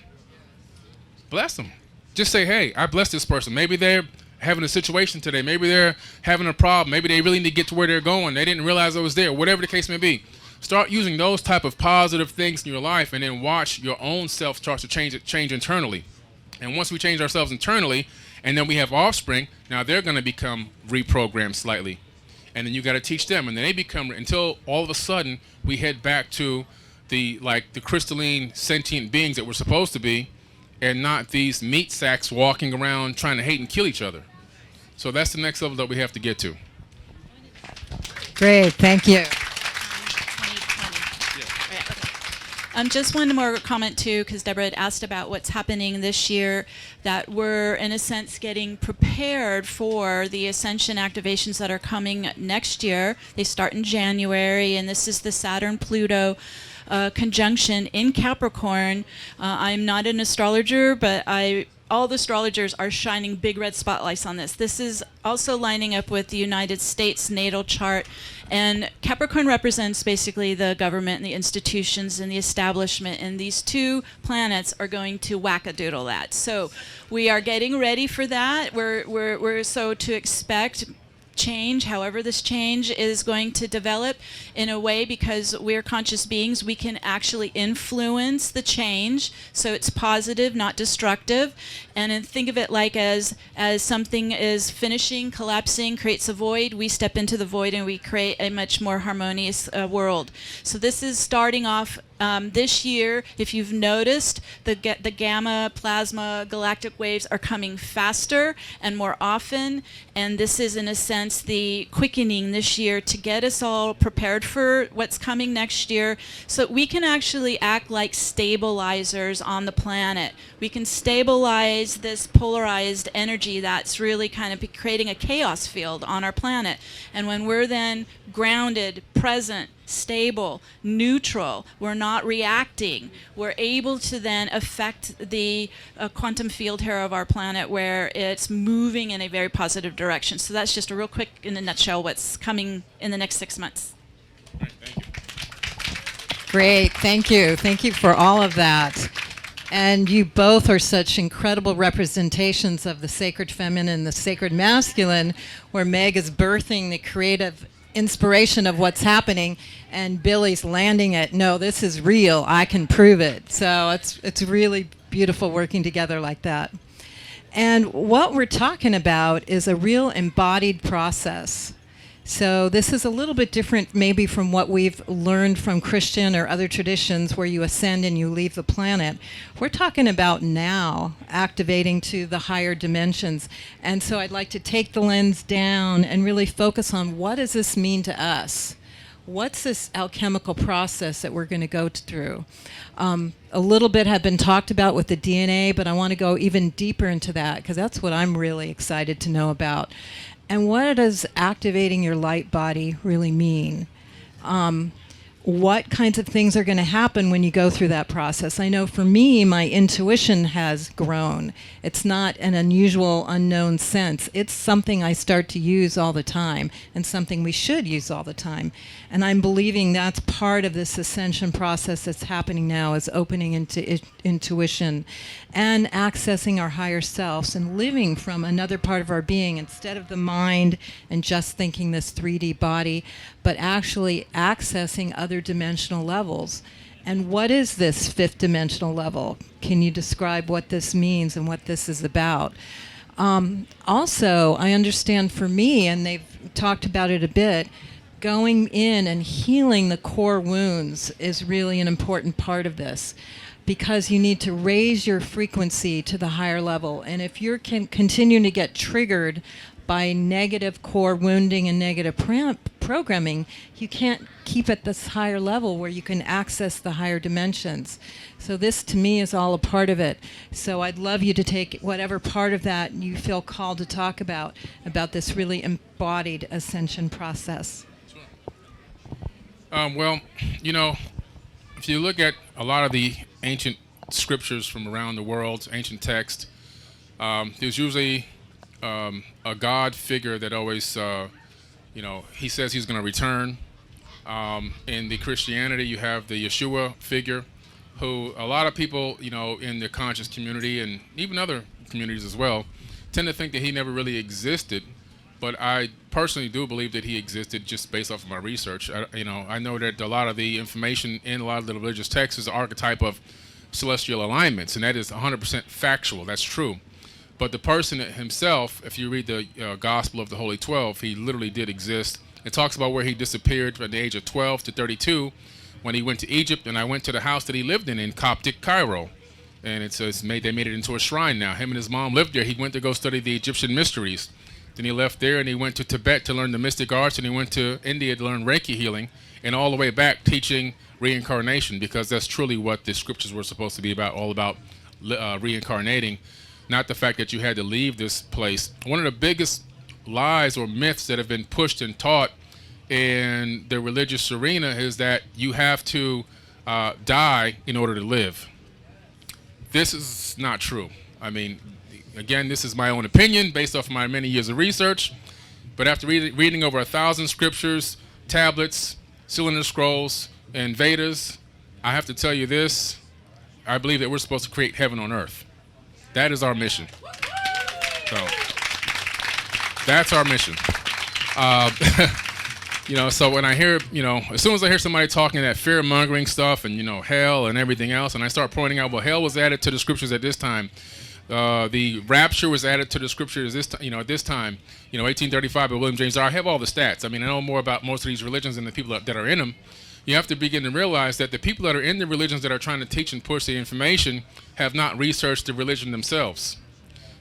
Bless them. Just say, hey, I bless this person. Maybe they're having a situation today. Maybe they're having a problem. Maybe they really need to get to where they're going. They didn't realize I was there. Whatever the case may be. Start using those type of positive things in your life, and then watch your own self start to change internally. And once we change ourselves internally, and then we have offspring, now they're going to become reprogrammed slightly. And then you got to teach them, and then they become, until all of a sudden we head back to the crystalline sentient beings that we're supposed to be, and not these meat sacks walking around trying to hate and kill each other. So that's the next level that we have to get to. Great, thank you. Just one more comment too, because Debra had asked about what's happening this year, that we're in a sense getting prepared for the Ascension activations that are coming next year. They start in January, and this is the Saturn-Pluto conjunction in Capricorn. I'm not an astrologer, but all the astrologers are shining big red spotlights on this. This is also lining up with the United States natal chart. And Capricorn represents basically the government and the institutions and the establishment. And these two planets are going to whack-a-doodle that. So we are getting ready for that. We're so to expect change, however this change is going to develop in a way, because we're conscious beings, we can actually influence the change, so it's positive, not destructive. And then think of it like as something is finishing, collapsing, creates a void, we step into the void and we create a much more harmonious world. So this is starting off This year, if you've noticed, the gamma, plasma, galactic waves are coming faster and more often, and this is, in a sense, the quickening this year to get us all prepared for what's coming next year, so we can actually act like stabilizers on the planet. We can stabilize this polarized energy that's really kind of creating a chaos field on our planet. And when we're then grounded, present, stable, neutral, we're not reacting, we're able to then affect the quantum field here of our planet where it's moving in a very positive direction. So that's just a real quick, in a nutshell, what's coming in the next 6 months. All right, thank you. Great, thank you. Thank you for all of that. And you both are such incredible representations of the sacred feminine and the sacred masculine, where Meg is birthing the creative inspiration of what's happening, and Billy's landing it. No, this is real. I can prove it. So it's really beautiful working together like that. And what we're talking about is a real embodied process. So this is a little bit different maybe from what we've learned from Christian or other traditions where you ascend and you leave the planet. We're talking about now activating to the higher dimensions. And so I'd like to take the lens down and really focus on what does this mean to us? What's this alchemical process that we're going to go through? A little bit had been talked about with the DNA, but I want to go even deeper into that because that's what I'm really excited to know about. And what does activating your light body really mean? What kinds of things are going to happen when you go through that process? I know for me, my intuition has grown. It's not an unusual, unknown sense. It's something I start to use all the time and something we should use all the time. And I'm believing that's part of this ascension process that's happening now, is opening into intuition and accessing our higher selves and living from another part of our being instead of the mind and just thinking this 3D body, but actually accessing other dimensional levels. And what is this fifth dimensional level? Can you describe what this means and what this is about? Also, I understand for me, and they've talked about it a bit, going in and healing the core wounds is really an important part of this, because you need to raise your frequency to the higher level. And if you're continuing to get triggered by negative core wounding and negative programming, you can't keep at this higher level where you can access the higher dimensions. So this, to me, is all a part of it. So I'd love you to take whatever part of that you feel called to talk about this really embodied ascension process. Well, you know, if you look at a lot of the ancient scriptures from around the world, ancient text, there's usually a God figure that always, he says he's going to return. In the Christianity, you have the Yeshua figure, who a lot of people, in the conscious community and even other communities as well, tend to think that he never really existed. But I personally do believe that he existed just based off of my research. I know that a lot of the information in a lot of the religious texts is an archetype of celestial alignments, and that is 100% factual. That's true. But the person himself, if you read the Gospel of the Holy 12, he literally did exist. It talks about where he disappeared from the age of 12 to 32 when he went to Egypt, and I went to the house that he lived in Coptic Cairo. And they made it into a shrine now. Him and his mom lived there. He went to go study the Egyptian mysteries. Then he left there and he went to Tibet to learn the mystic arts, and he went to India to learn Reiki healing, and all the way back teaching reincarnation, because that's truly what the scriptures were supposed to be about, all about reincarnating, not the fact that you had to leave this place. One of the biggest lies or myths that have been pushed and taught in the religious arena is that you have to die in order to live. This is not true. I mean, again, this is my own opinion based off of my many years of research, but after reading over 1,000 scriptures, tablets, cylinder scrolls, and Vedas, I have to tell you this: I believe that we're supposed to create heaven on earth. That is our mission. So that's our mission. So when I hear, as soon as I hear somebody talking that fear-mongering stuff and, hell and everything else, and I start pointing out, well, hell was added to the scriptures at this time. The rapture was added to the scriptures at this time, 1835 by William James. I have all the stats. I mean, I know more about most of these religions than the people that are in them. You have to begin to realize that the people that are in the religions that are trying to teach and push the information have not researched the religion themselves.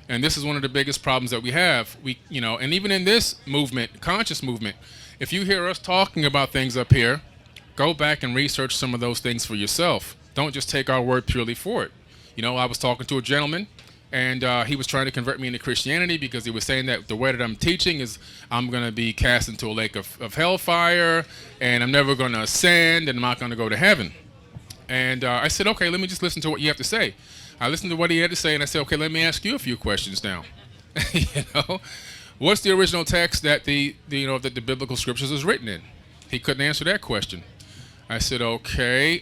And this is one of the biggest problems that we have. And even in this movement, conscious movement, if you hear us talking about things up here, go back and research some of those things for yourself. Don't just take our word purely for it. I was talking to a gentleman, and he was trying to convert me into Christianity because he was saying that the way that I'm teaching is I'm going to be cast into a lake of hellfire, and I'm never going to ascend, and I'm not going to go to heaven. And I said, okay, let me just listen to what you have to say. I listened to what he had to say, and I said, okay, let me ask you a few questions now. What's the original text that that the biblical scriptures is written in? He couldn't answer that question. I said, okay,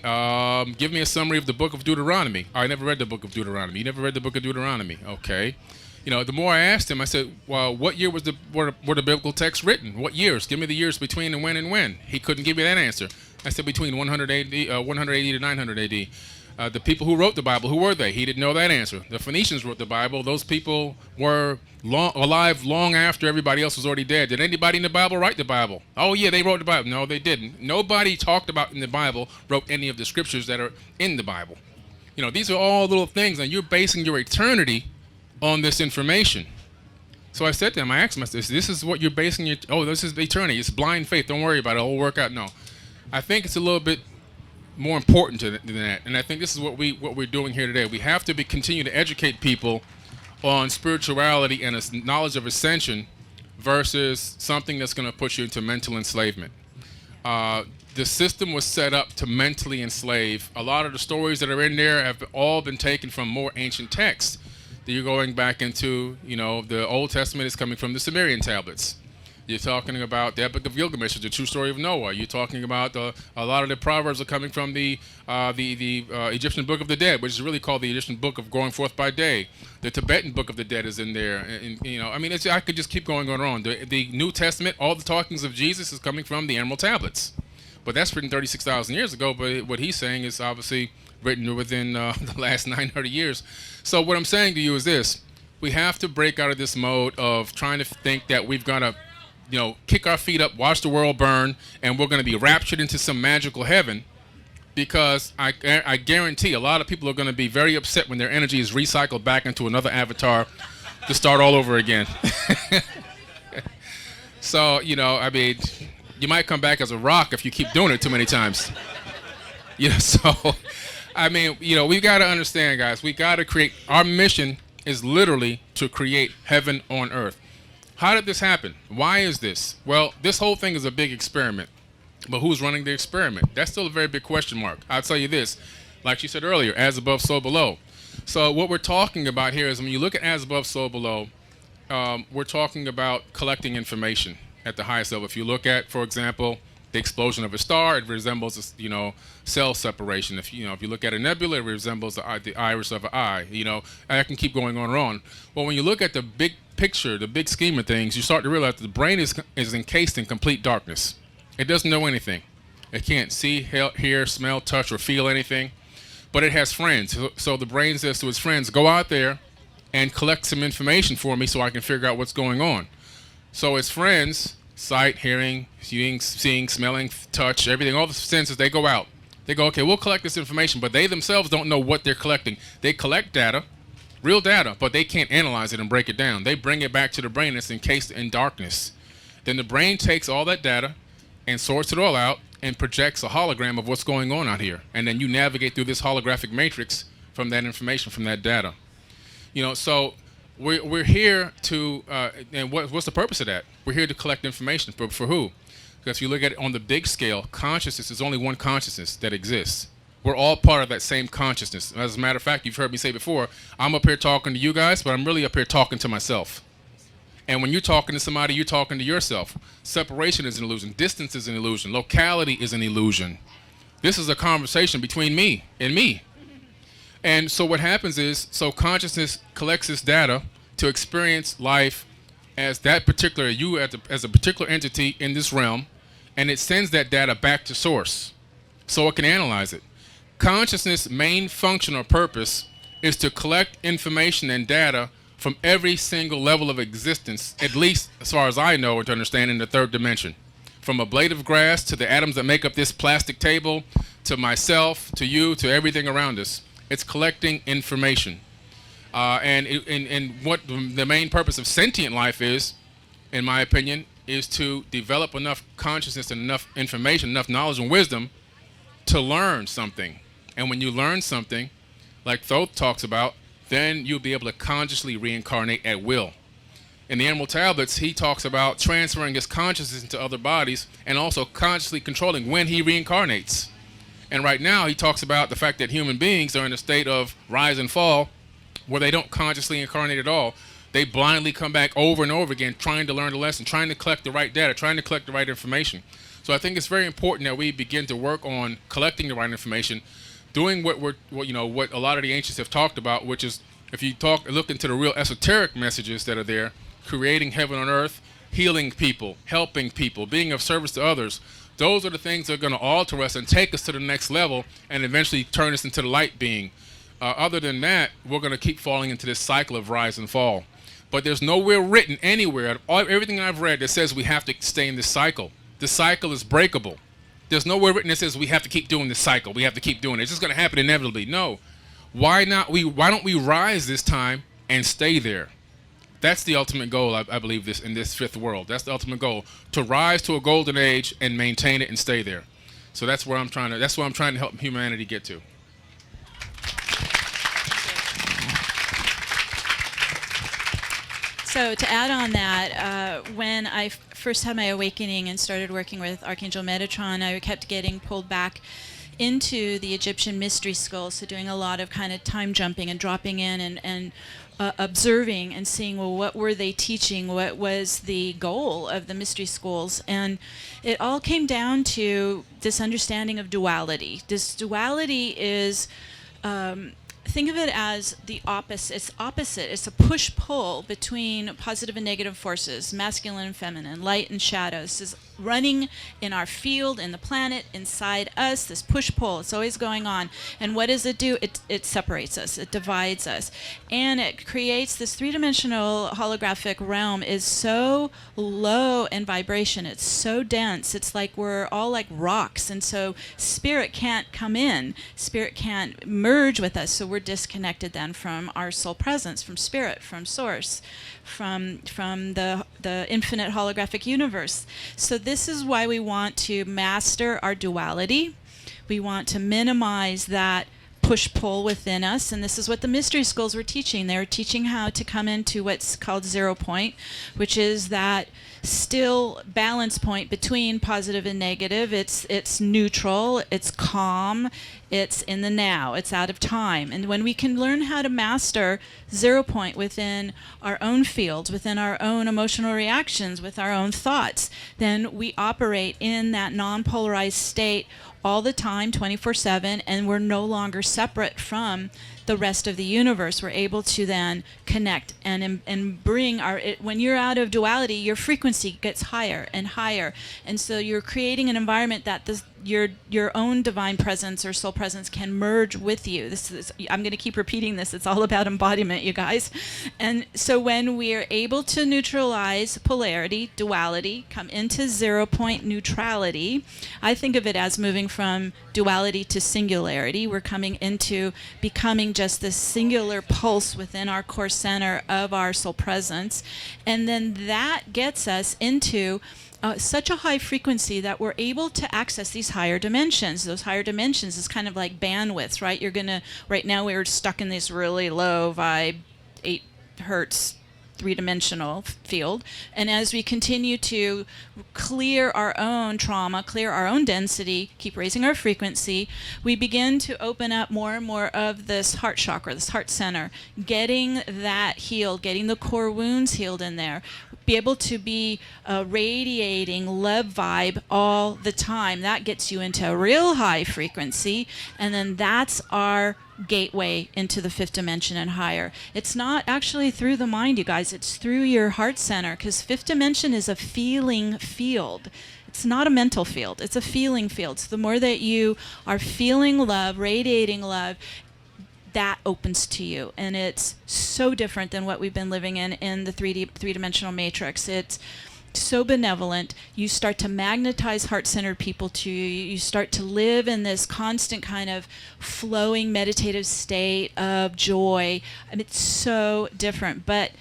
give me a summary of the book of Deuteronomy. I never read the book of Deuteronomy. You never read the book of Deuteronomy? Okay. The more I asked him, I said, well, what year were the biblical texts written? What years? Give me the years between and when. He couldn't give me that answer. I said between 100 AD, 180 to 900 AD. The people who wrote the Bible, who were they? He didn't know that answer. The Phoenicians wrote the Bible. Those people were alive long after everybody else was already dead. Did anybody in the Bible write the Bible? Oh, yeah, they wrote the Bible. No, they didn't. Nobody talked about in the Bible wrote any of the scriptures that are in the Bible. These are all little things, and you're basing your eternity on this information. So I said to him, I asked him, this is what you're basing your, this is eternity. It's blind faith. Don't worry about it. It'll work out. No. I think it's a little bit more important than that, and I think this is what we're doing here today. We have to continue to educate people on spirituality and a knowledge of ascension versus something that's going to push you into mental enslavement. The system was set up to mentally enslave. A lot of the stories that are in there have all been taken from more ancient texts. You're going back into, the Old Testament is coming from the Sumerian tablets. You're talking about the Epic of Gilgamesh, the true story of Noah. You're talking about a lot of the Proverbs are coming from the Egyptian Book of the Dead, which is really called the Egyptian Book of Going Forth by Day. The Tibetan Book of the Dead is in there. And I could just keep going on. The New Testament, all the talkings of Jesus is coming from the Emerald Tablets. But that's written 36,000 years ago. But what he's saying is obviously written within the last 900 years. So what I'm saying to you is this. We have to break out of this mode of trying to think that we've got to kick our feet up, watch the world burn, and we're going to be raptured into some magical heaven, because I guarantee a lot of people are going to be very upset when their energy is recycled back into another avatar to start all over again. So, you might come back as a rock if you keep doing it too many times. So, we've got to understand, guys, we got to create, our mission is literally to create heaven on earth. How did this happen? Why is this? Well, this whole thing is a big experiment. But who's running the experiment? That's still a very big question mark. I'll tell you this. Like she said earlier, as above, so below. So what we're talking about here is when you look at as above, so below, we're talking about collecting information at the highest level. If you look at, for example, the explosion of a star, it resembles, cell separation. If you look at a nebula, it resembles the iris of an eye. I can keep going on and on. Well, when you look at the big picture, the big scheme of things, you start to realize that the brain is encased in complete darkness. It doesn't know anything. It can't see, hear, smell, touch, or feel anything. But it has friends. So the brain says to its friends, go out there and collect some information for me so I can figure out what's going on. So its friends, sight, hearing, seeing, smelling, touch, everything, all the senses, they go out. They go, okay, we'll collect this information, but they themselves don't know what they're collecting. They collect data, real data, but they can't analyze it and break it down. They bring it back to the brain that's encased in darkness. Then the brain takes all that data and sorts it all out and projects a hologram of what's going on out here. And then you navigate through this holographic matrix from that information, from that data. So we're here to, and what's the purpose of that? We're here to collect information. For who? Because if you look at it on the big scale, consciousness is only one consciousness that exists. We're all part of that same consciousness. As a matter of fact, you've heard me say before, I'm up here talking to you guys, but I'm really up here talking to myself. And when you're talking to somebody, you're talking to yourself. Separation is an illusion. Distance is an illusion. Locality is an illusion. This is a conversation between me and me. And so what happens is, consciousness collects this data to experience life as that particular, you as a particular entity in this realm, and it sends that data back to source so it can analyze it. Consciousness' main function or purpose is to collect information and data from every single level of existence, at least as far as I know or to understand, in the third dimension. From a blade of grass to the atoms that make up this plastic table, to myself, to you, to everything around us. It's collecting information. And what the main purpose of sentient life is, in my opinion, is to develop enough consciousness and enough information, enough knowledge and wisdom to learn something. And when you learn something, like Thoth talks about, then you'll be able to consciously reincarnate at will. In the Emerald Tablets, he talks about transferring his consciousness into other bodies and also consciously controlling when he reincarnates. And right now, he talks about the fact that human beings are in a state of rise and fall where they don't consciously incarnate at all. They blindly come back over and over again, trying to learn the lesson, trying to collect the right data, trying to collect the right information. So I think it's very important that we begin to work on collecting the right information, doing what a lot of the ancients have talked about, which is, if you look into the real esoteric messages that are there, creating heaven on earth, healing people, helping people, being of service to others. Those are the things that are going to alter us and take us to the next level and eventually turn us into the light being. Other than that, we're going to keep falling into this cycle of rise and fall. But there's nowhere written anywhere, everything I've read, that says we have to stay in this cycle. The cycle is breakable. There's nowhere written that says we have to keep doing this cycle. We have to keep doing it. It's just going to happen inevitably. No. Why don't we rise this time and stay there? That's the ultimate goal, I believe, in this fifth world. That's the ultimate goal, to rise to a golden age and maintain it and stay there. So that's what I'm trying to help humanity get to. So to add on that, when I first had my awakening and started working with Archangel Metatron, I kept getting pulled back into the Egyptian mystery schools, so doing a lot of kind of time jumping and dropping in and observing and seeing, well, what were they teaching? What was the goal of the mystery schools? And it all came down to this understanding of duality. This duality is, think of it as the opposite. It's opposite. It's a push-pull between positive and negative forces, masculine and feminine, light and shadows. This is running in our field, in the planet, inside us, this push-pull. It's always going on. And what does it do? It separates us. It divides us. And it creates this three-dimensional holographic realm is so low in vibration. It's so dense. It's like we're all like rocks. And so spirit can't come in. Spirit can't merge with us. So we're disconnected then from our soul presence, from spirit, from source, from the infinite holographic universe. So this is why we want to master our duality. We want to minimize that push-pull within us, and this is what the mystery schools were teaching. They were teaching how to come into what's called 0 point, which is that still balance point between positive and negative. It's neutral, it's calm, it's in the now, it's out of time. And when we can learn how to master 0 point within our own fields, within our own emotional reactions, with our own thoughts, then we operate in that non-polarized state all the time, 24/7, and we're no longer separate from the rest of the universe. We're able to then connect and bring when you're out of duality, your frequency gets higher and higher, and so you're creating an environment that your own divine presence or soul presence can merge with you. I'm going to keep repeating this. It's all about embodiment, you guys. And so when we are able to neutralize polarity, duality, come into 0 point neutrality, I think of it as moving from duality to singularity. We're coming into becoming just this singular pulse within our core center of our soul presence. And then that gets us into such a high frequency that we're able to access these higher dimensions. Those higher dimensions is kind of like bandwidth, right? Right now we're stuck in this really low vibe, 8 hertz, three-dimensional field. And as we continue to clear our own trauma, clear our own density, keep raising our frequency, we begin to open up more and more of this heart chakra, this heart center, getting that healed, getting the core wounds healed in there, be able to be radiating love vibe all the time. That gets you into a real high frequency, and then that's our gateway into the 5th dimension and higher. It's not actually through the mind, you guys. It's through your heart center, because 5th dimension is a feeling field. It's not a mental field. It's a feeling field. So the more that you are feeling love, radiating love, that opens to you. And it's so different than what we've been living in the three-dimensional matrix. It's so benevolent. You start to magnetize heart-centered people to you. You start to live in this constant kind of flowing meditative state of joy. And it's so different. But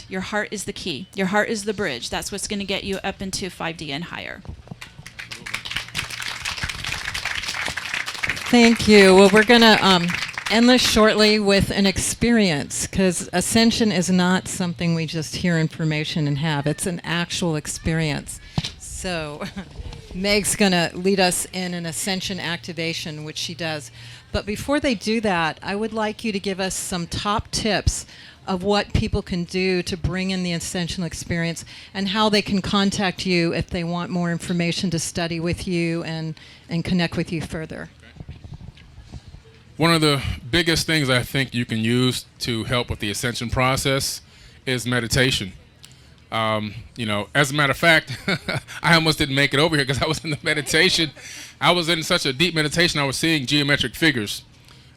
your heart is the key. Your heart is the bridge. That's what's going to get you up into 5D and higher. Thank you. Well, we're going to end this shortly with an experience, because Ascension is not something we just hear information and have. It's an actual experience. So Meg's going to lead us in an Ascension activation, which she does. But before they do that, I would like you to give us some top tips of what people can do to bring in the Ascension experience and how they can contact you if they want more information to study with you and connect with you further. One of the biggest things I think you can use to help with the ascension process is meditation. As a matter of fact, I almost didn't make it over here because I was in the meditation. I was in such a deep meditation, I was seeing geometric figures.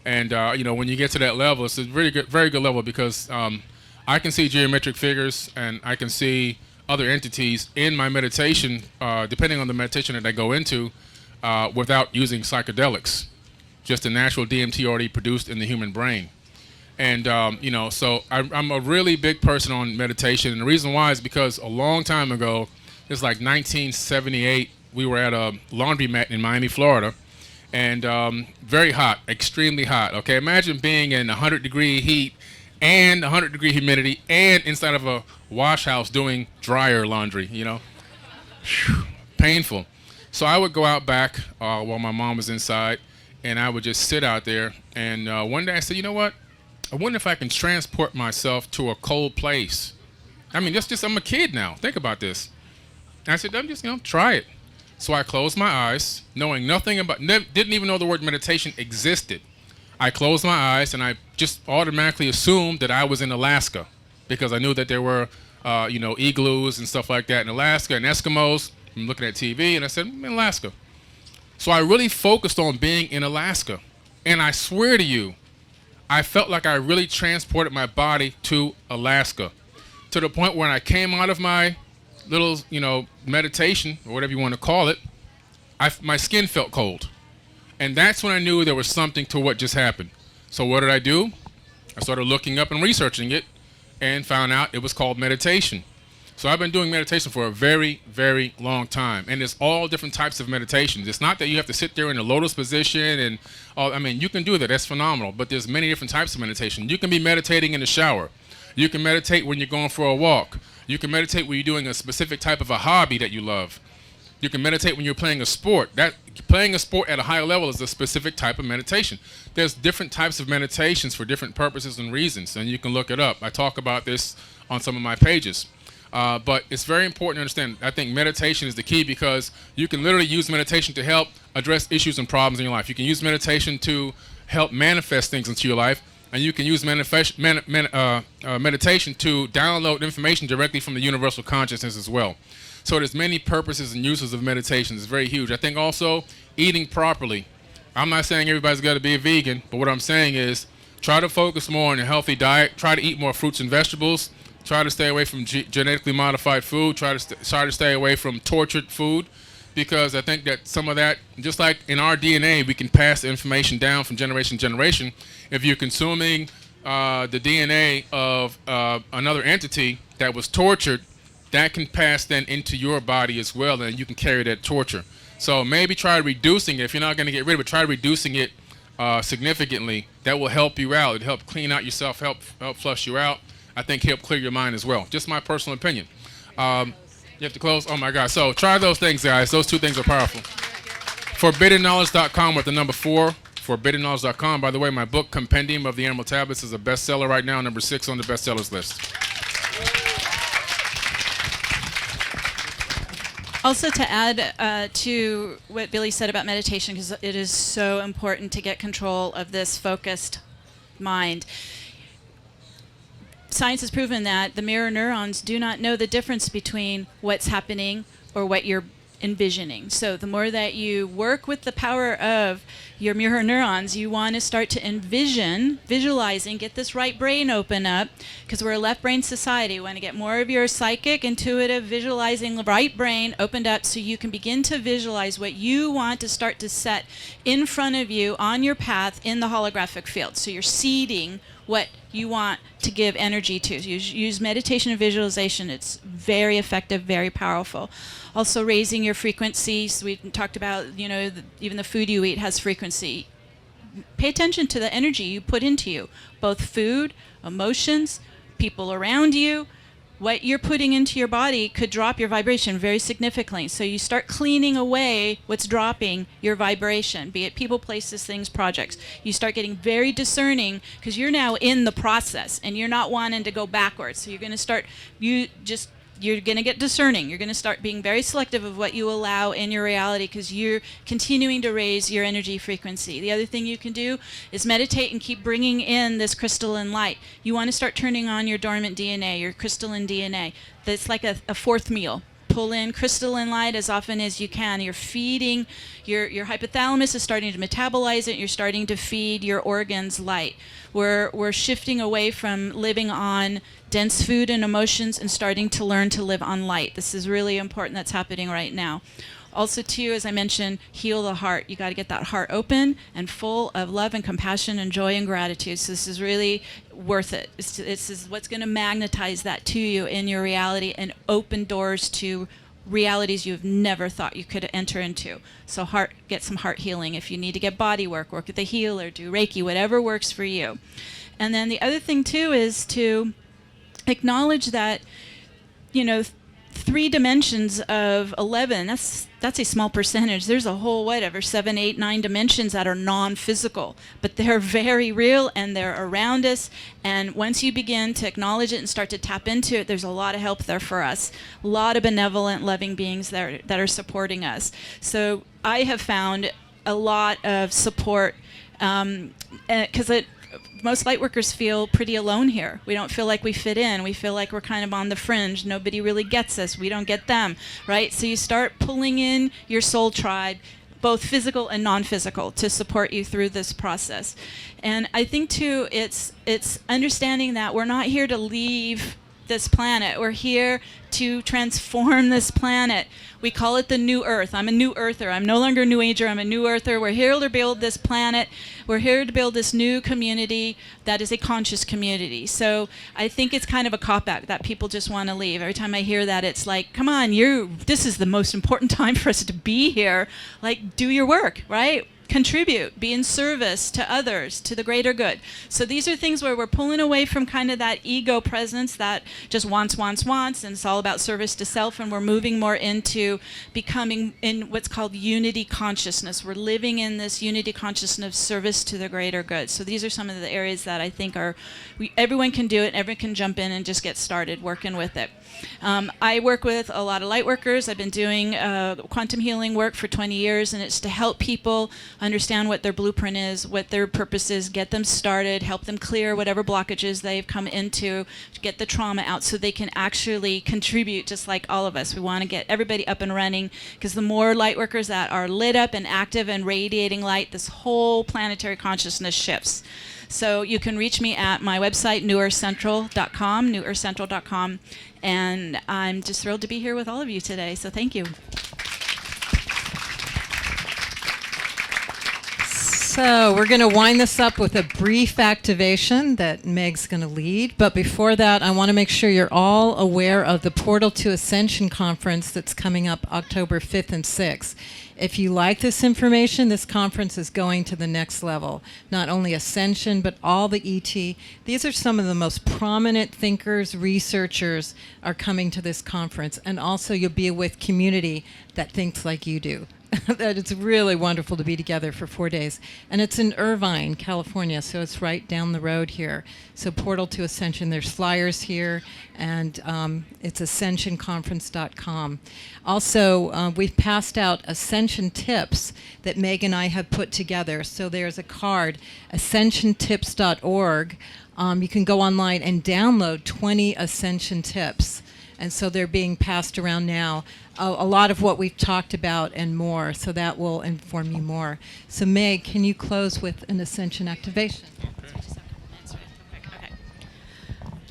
And, when you get to that level, it's a very good level because I can see geometric figures and I can see other entities in my meditation, depending on the meditation that I go into, without using psychedelics. Just the natural DMT already produced in the human brain. And, so I'm a really big person on meditation. And the reason why is because a long time ago, it's like 1978, we were at a laundromat in Miami, Florida. And very hot, extremely hot. Okay, imagine being in 100-degree heat and 100-degree humidity and inside of a wash house doing dryer laundry, Whew, painful. So I would go out back while my mom was inside, and I would just sit out there. And one day I said, you know what? I wonder if I can transport myself to a cold place. I mean, I'm a kid now. Think about this. And I said, I'm just, try it. So I closed my eyes, knowing nothing about, didn't even know the word meditation existed. I closed my eyes and I just automatically assumed that I was in Alaska because I knew that there were, igloos and stuff like that in Alaska and Eskimos. I'm looking at TV and I said, I'm in Alaska. So I really focused on being in Alaska. And I swear to you, I felt like I really transported my body to Alaska to the point where I came out of my little, meditation or whatever you want to call it, my skin felt cold. And that's when I knew there was something to what just happened. So what did I do? I started looking up and researching it and found out it was called meditation. So I've been doing meditation for a very, very long time. And there's all different types of meditations. It's not that you have to sit there in a lotus position and you can do that. That's phenomenal. But there's many different types of meditation. You can be meditating in the shower. You can meditate when you're going for a walk. You can meditate when you're doing a specific type of a hobby that you love. You can meditate when you're playing a sport. Playing a sport at a higher level is a specific type of meditation. There's different types of meditations for different purposes and reasons, and you can look it up. I talk about this on some of my pages. But it's very important to understand. I think meditation is the key because you can literally use meditation to help address issues and problems in your life. You can use meditation to help manifest things into your life. And you can use meditation to download information directly from the universal consciousness as well. So there's many purposes and uses of meditation. It's very huge. I think also eating properly. I'm not saying everybody's got to be a vegan, but what I'm saying is try to focus more on a healthy diet. Try to eat more fruits and vegetables. Try to stay away from genetically modified food. Try to stay away from tortured food. Because I think that some of that, just like in our DNA, we can pass the information down from generation to generation. If you're consuming the DNA of another entity that was tortured, that can pass then into your body as well, and you can carry that torture. So maybe try reducing it. If you're not going to get rid of it, try reducing it significantly. That will help you out. It'll help clean out yourself, help flush you out. I think help clear your mind as well. Just my personal opinion. You have to close? Oh, my God. So try those things, guys. Those two things are powerful. ForbiddenKnowledge.com with the number 4. ForbiddenKnowledge.com. By the way, my book, Compendium of the Emerald Tablets, is a bestseller right now, number 6 on the bestsellers list. Also, to add to what Billy said about meditation, because it is so important to get control of this focused mind. Science has proven that the mirror neurons do not know the difference between what's happening or what you're envisioning. So the more that you work with the power of your mirror neurons, you want to start to envision, visualizing, get this right brain open up, because we're a left brain society. We want to get more of your psychic, intuitive, visualizing right brain opened up so you can begin to visualize what you want to start to set in front of you on your path in the holographic field. So you're seeding what you want to give energy to. Use meditation and visualization. It's very effective, very powerful. Also raising your frequencies. We talked about, even the food you eat has frequency. Pay attention to the energy you put into you, both food, emotions, people around you. What you're putting into your body could drop your vibration very significantly. So you start cleaning away what's dropping your vibration, be it people, places, things, projects. You start getting very discerning because you're now in the process and you're not wanting to go backwards. So you're going to start, you're going to get discerning. You're going to start being very selective of what you allow in your reality because you're continuing to raise your energy frequency. The other thing you can do is meditate and keep bringing in this crystalline light. You want to start turning on your dormant DNA, your crystalline DNA. That's like a fourth meal. Pull in crystalline light as often as you can. You're feeding, your hypothalamus is starting to metabolize it. You're starting to feed your organs light. We're shifting away from living on dense food and emotions and starting to learn to live on light. This is really important. That's happening right now. Also, too, as I mentioned, heal the heart. You got to get that heart open and full of love and compassion and joy and gratitude. So this is really worth it. This is what's going to magnetize that to you in your reality and open doors to realities you've never thought you could enter into. So get some heart healing. If you need to get body work with a healer, do Reiki, whatever works for you. And then the other thing, too, is to acknowledge that, 3 dimensions of 11, that's a small percentage. There's a whole, 7, 8, 9 dimensions that are non-physical, but they're very real and they're around us. And once you begin to acknowledge it and start to tap into it, there's a lot of help there for us. A lot of benevolent, loving beings that are supporting us. So I have found a lot of support because most lightworkers feel pretty alone here. We don't feel like we fit in. We feel like we're kind of on the fringe. Nobody really gets us. We don't get them, right? So you start pulling in your soul tribe, both physical and non-physical, to support you through this process. And I think, too, it's understanding that we're not here to leave this planet. We're here to transform this planet. We call it the new earth. I'm a new earther. I'm no longer a new ager. I'm a new earther. We're here to build this planet. We're here to build this new community that is a conscious community. So I think it's kind of a cop-out that people just want to leave. Every time I hear that, it's like, come on, this is the most important time for us to be here. Like, do your work, right? Contribute, be in service to others, to the greater good. So these are things where we're pulling away from kind of that ego presence that just wants, and it's all about service to self, and we're moving more into becoming in what's called unity consciousness. We're living in this unity consciousness, service to the greater good. So these are some of the areas that I think everyone can do it, everyone can jump in and just get started working with it. I work with a lot of light workers. I've been doing quantum healing work for 20 years, and it's to help people understand what their blueprint is, what their purpose is, get them started, help them clear whatever blockages they've come into, get the trauma out so they can actually contribute just like all of us. We want to get everybody up and running because the more light workers that are lit up and active and radiating light, this whole planetary consciousness shifts. So you can reach me at my website, newearthcentral.com, and I'm just thrilled to be here with all of you today, so thank you. So we're going to wind this up with a brief activation that Meg's going to lead. But before that, I want to make sure you're all aware of the Portal to Ascension conference that's coming up October 5th and 6th. If you like this information, this conference is going to the next level. Not only Ascension, but all the ET. These are some of the most prominent thinkers, researchers are coming to this conference. And also you'll be with community that thinks like you do. That it's really wonderful to be together for 4 days. And it's in Irvine, California, so it's right down the road here. So Portal to Ascension, there's flyers here, and it's ascensionconference.com. Also, we've passed out Ascension tips that Meg and I have put together. So there's a card, ascensiontips.org. You can go online and download 20 Ascension tips. And so they're being passed around now. A lot of what we've talked about and more, so that will inform you more. So Meg, can you close with an Ascension activation?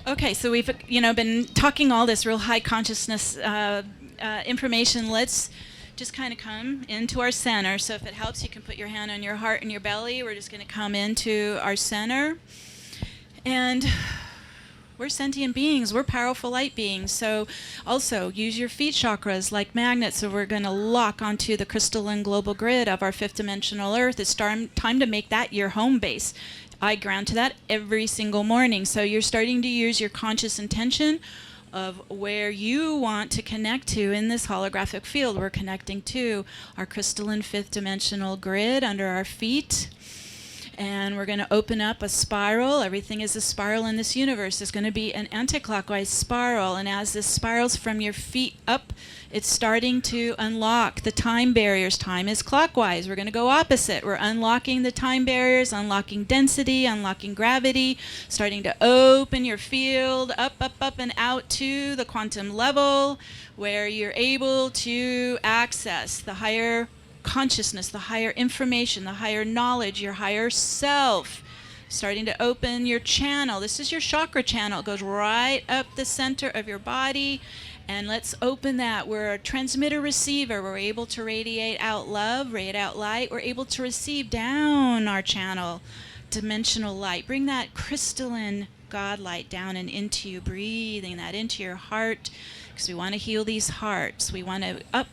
Okay, so we've been talking all this real high consciousness information. Let's just kind of come into our center. So if it helps, you can put your hand on your heart and your belly. We're just going to come into our center. And we're sentient beings. We're powerful light beings. So also use your feet chakras like magnets. So we're going to lock onto the crystalline global grid of our fifth dimensional earth. It's time to make that your home base. I ground to that every single morning. So you're starting to use your conscious intention of where you want to connect to in this holographic field. We're connecting to our crystalline fifth dimensional grid under our feet. And we're going to open up a spiral. Everything is a spiral in this universe. It's going to be an anti-clockwise spiral. And as this spirals from your feet up, it's starting to unlock the time barriers. Time is clockwise. We're going to go opposite. We're unlocking the time barriers, unlocking density, unlocking gravity, starting to open your field up, up, up, and out to the quantum level where you're able to access the higher consciousness, the higher information, the higher knowledge, your higher self. Starting to open your channel. This is your chakra channel. It goes right up the center of your body. And let's open that. We're a transmitter receiver. We're able to radiate out love, radiate out light. We're able to receive down our channel dimensional light. Bring that crystalline God light down and into you, breathing that into your heart, because we want to heal these hearts. We want to up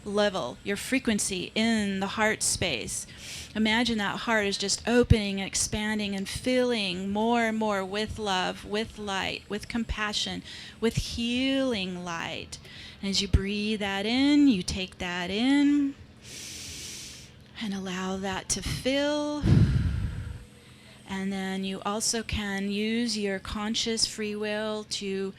level your frequency in the heart space. Imagine that heart is just opening and expanding and filling more and more with love, with light, with compassion, with healing light. And as you breathe that in, you take that in and allow that to fill. And then you also can use your conscious free will to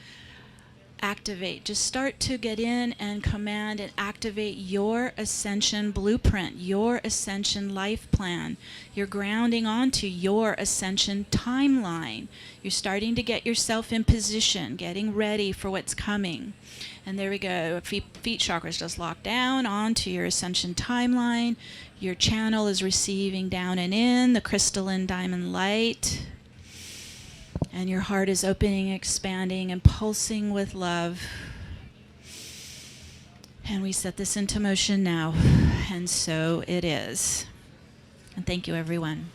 activate. Just start to get in and command and activate your ascension blueprint, your ascension life plan. You're grounding onto your ascension timeline. You're starting to get yourself in position, getting ready for what's coming. And there we go. Feet chakras just lock down onto your ascension timeline. Your channel is receiving down and in the crystalline diamond light. And your heart is opening, expanding, and pulsing with love. And we set this into motion now. And so it is. And thank you, everyone.